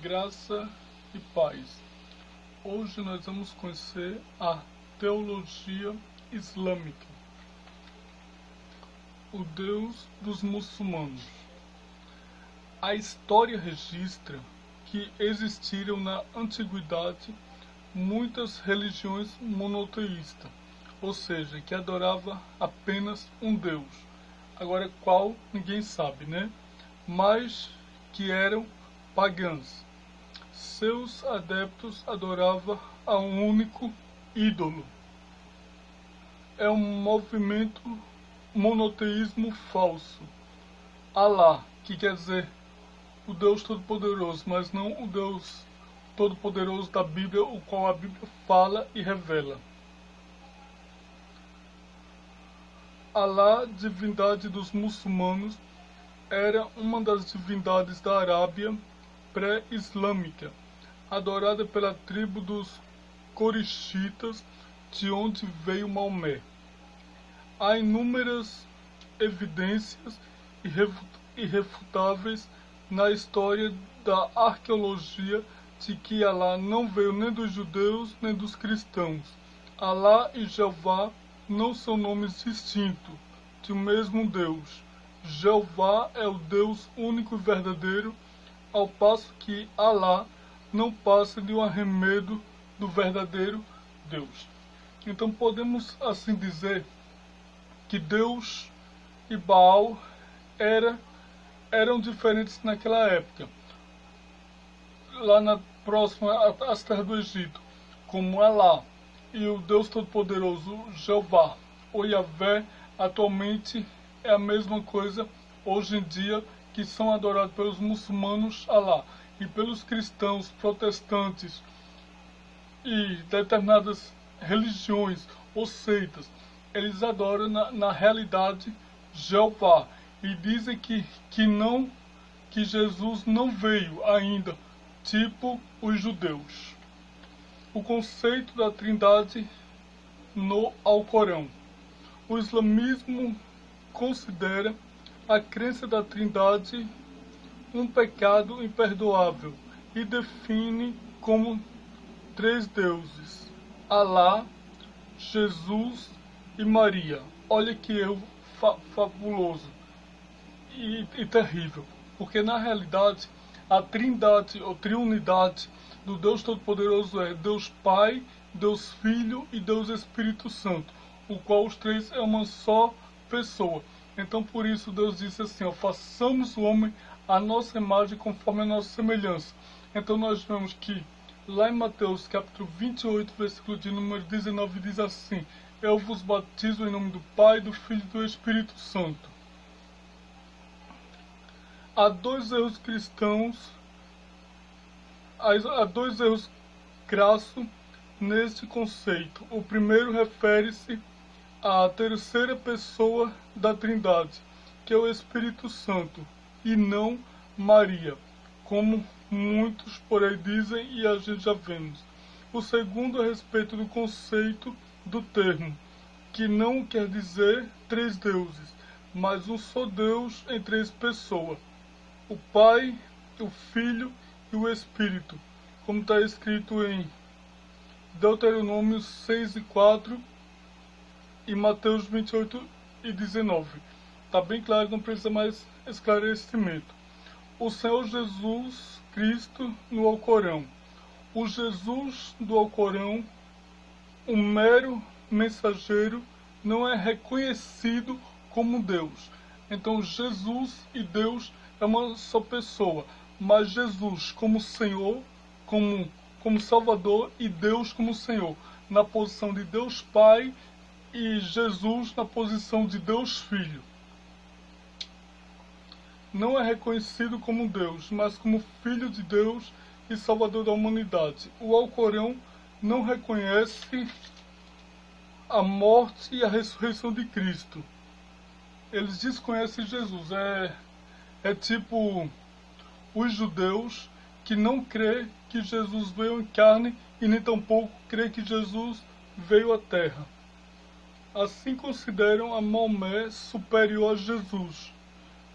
Graça e paz. Hoje nós vamos conhecer a teologia islâmica, o Deus dos muçulmanos. A história registra que existiram na antiguidade muitas religiões monoteístas, ou seja, que adorava apenas um Deus. Agora qual ninguém sabe, né? Mas que eram pagãs. Seus adeptos adoravam a um único ídolo. É um movimento monoteísmo falso. Alá, que quer dizer o Deus Todo-Poderoso, mas não o Deus Todo-Poderoso da Bíblia, o qual a Bíblia fala e revela. Alá, divindade dos muçulmanos, era uma das divindades da Arábia pré-islâmica, adorada pela tribo dos Quraishitas, de onde veio Maomé. Há inúmeras evidências irrefutáveis na história da arqueologia de que Alá não veio nem dos judeus nem dos cristãos. Alá e Jeová não são nomes distintos de um mesmo Deus. Jeová é o Deus único e verdadeiro, ao passo que Alá não passa de um arremedo do verdadeiro Deus. Então podemos assim dizer que Deus e Baal eram diferentes naquela época. Lá na próxima às terras do Egito, como Alá e o Deus Todo-Poderoso Jeová ou Yahvé, atualmente é a mesma coisa hoje em dia, que são adorados pelos muçulmanos Alá e pelos cristãos, protestantes e determinadas religiões ou seitas. Eles adoram na realidade Jeová e dizem que Jesus não veio ainda, tipo os judeus. O conceito da Trindade no Alcorão. O islamismo considera a crença da Trindade um pecado imperdoável e define como três deuses: Alá, Jesus e Maria. Olha que erro fabuloso e terrível, porque na realidade a Trindade ou triunidade do Deus Todo-Poderoso é Deus Pai, Deus Filho e Deus Espírito Santo, o qual os três é uma só pessoa. Então por isso Deus disse assim, ó, façamos o homem à nossa imagem conforme a nossa semelhança. Então nós vemos que lá em Mateus capítulo 28, versículo de número 19, diz assim: eu vos batizo em nome do Pai, do Filho e do Espírito Santo. Há dois erros cristãos, há dois erros crassos neste conceito. O primeiro refere-se à terceira pessoa da Trindade, que é o Espírito Santo, e não Maria, como muitos por aí dizem e a gente já vemos. O segundo a respeito do conceito do termo, que não quer dizer três deuses, mas um só Deus em três pessoas: o Pai, o Filho e o Espírito, como está escrito em Deuteronômio 6:4 e Mateus 28:19. Está bem claro, não precisa mais esclarecimento. O Senhor Jesus Cristo no Alcorão. O Jesus do Alcorão, um mero mensageiro, não é reconhecido como Deus. Então Jesus e Deus é uma só pessoa, mas Jesus como Senhor, como Salvador, e Deus como Senhor, na posição de Deus Pai, e Jesus na posição de Deus Filho. Não é reconhecido como Deus, mas como Filho de Deus e Salvador da humanidade. O Alcorão não reconhece a morte e a ressurreição de Cristo. Eles desconhecem Jesus. É tipo os judeus que não crê que Jesus veio em carne e nem tampouco crê que Jesus veio à terra. Assim consideram a Maomé superior a Jesus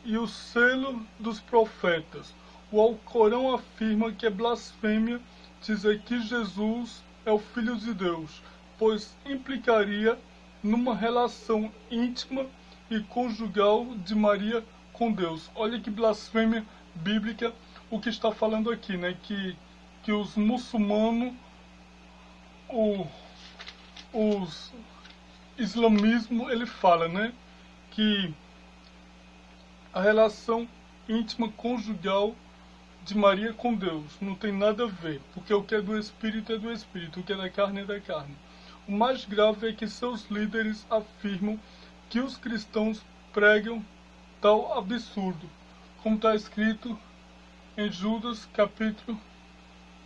e o selo dos profetas, O Alcorão afirma que é blasfêmia dizer que Jesus é o Filho de Deus, pois implicaria numa relação íntima e conjugal de Maria com Deus. Olha que blasfêmia bíblica o que está falando aqui, né? Que os muçulmanos, os islamismo, ele fala, né? Que a relação íntima conjugal de Maria com Deus não tem nada a ver, porque o que é do Espírito é do Espírito, o que é da carne é da carne. O mais grave é que seus líderes afirmam que os cristãos pregam tal absurdo, como está escrito em Judas, capítulo,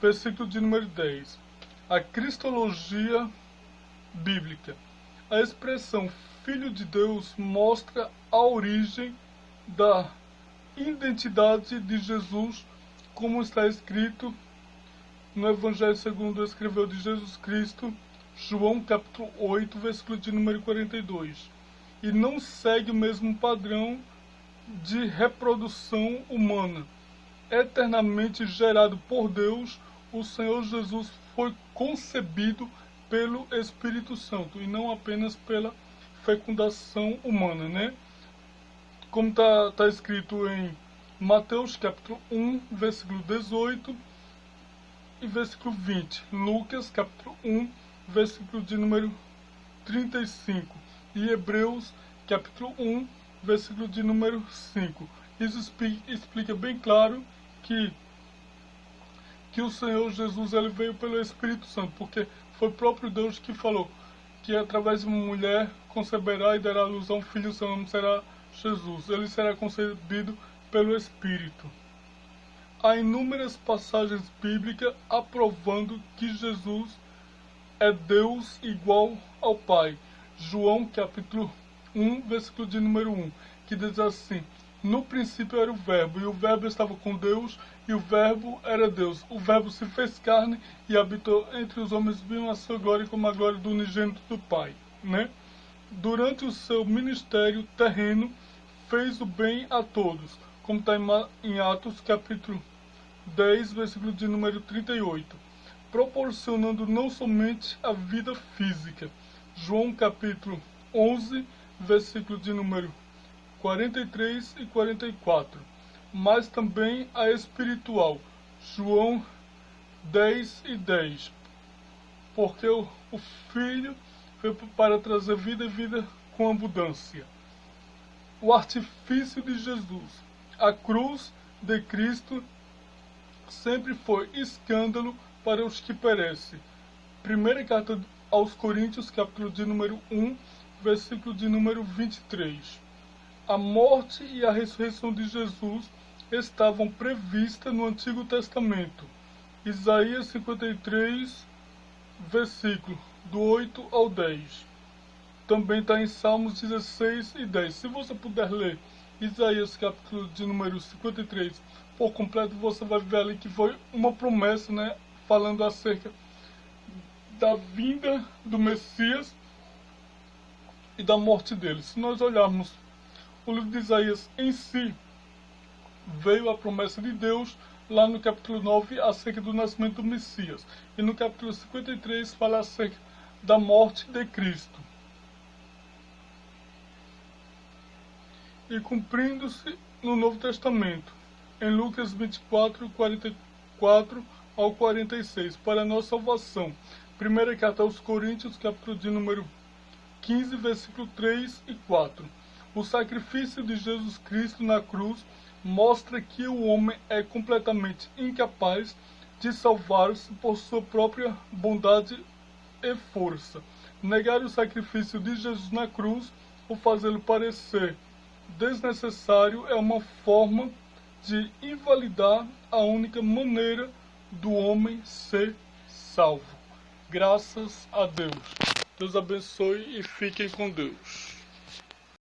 versículo de número 10. A cristologia bíblica. A expressão Filho de Deus mostra a origem da identidade de Jesus, como está escrito no Evangelho segundo escreveu de Jesus Cristo, João capítulo 8, versículo de número 42. E não segue o mesmo padrão de reprodução humana. Eternamente gerado por Deus, o Senhor Jesus foi concebido pelo Espírito Santo e não apenas pela fecundação humana, né? Como está escrito em Mateus capítulo 1, versículo 18 e versículo 20. Lucas capítulo 1, versículo de número 35. E Hebreus capítulo 1, versículo de número 5. Isso explica bem claro que o Senhor Jesus ele veio pelo Espírito Santo, porque foi o próprio Deus que falou que através de uma mulher conceberá e dará à luz a um filho, seu nome será Jesus. Ele será concebido pelo Espírito. Há inúmeras passagens bíblicas aprovando que Jesus é Deus igual ao Pai. João capítulo 1, versículo de número 1, que diz assim: no princípio era o Verbo, e o Verbo estava com Deus, e o Verbo era Deus. O Verbo se fez carne e habitou entre os homens, viam a sua glória como a glória do unigênito do Pai, né? Durante o seu ministério terreno, fez o bem a todos, como está em Atos capítulo 10, versículo de número 38, proporcionando não somente a vida física. João capítulo 11, versículo de número 43 e 44, mas também a espiritual. João 10 e 10, porque o Filho veio para trazer vida e vida com abundância. O artifício de Jesus. A cruz de Cristo sempre foi escândalo para os que perecem. Primeira carta aos Coríntios, capítulo de número 1, versículo de número 23. A morte e a ressurreição de Jesus estavam previstas no Antigo Testamento. Isaías 53, versículo do 8 ao 10. Também está em Salmos 16 e 10. Se você puder ler Isaías capítulo de número 53 por completo, você vai ver ali que foi uma promessa, né, falando acerca da vinda do Messias e da morte dele. Se nós olharmos o livro de Isaías em si, veio a promessa de Deus lá no capítulo 9 acerca do nascimento do Messias. E no capítulo 53 fala acerca da morte de Cristo. E cumprindo-se no Novo Testamento, em Lucas 24, 44 ao 46, para a nossa salvação. Primeira carta aos Coríntios, capítulo de número 15, versículo 3 e 4. O sacrifício de Jesus Cristo na cruz mostra que o homem é completamente incapaz de salvar-se por sua própria bondade e força. Negar o sacrifício de Jesus na cruz ou fazê-lo parecer desnecessário é uma forma de invalidar a única maneira do homem ser salvo. Graças a Deus. Deus abençoe e fiquem com Deus.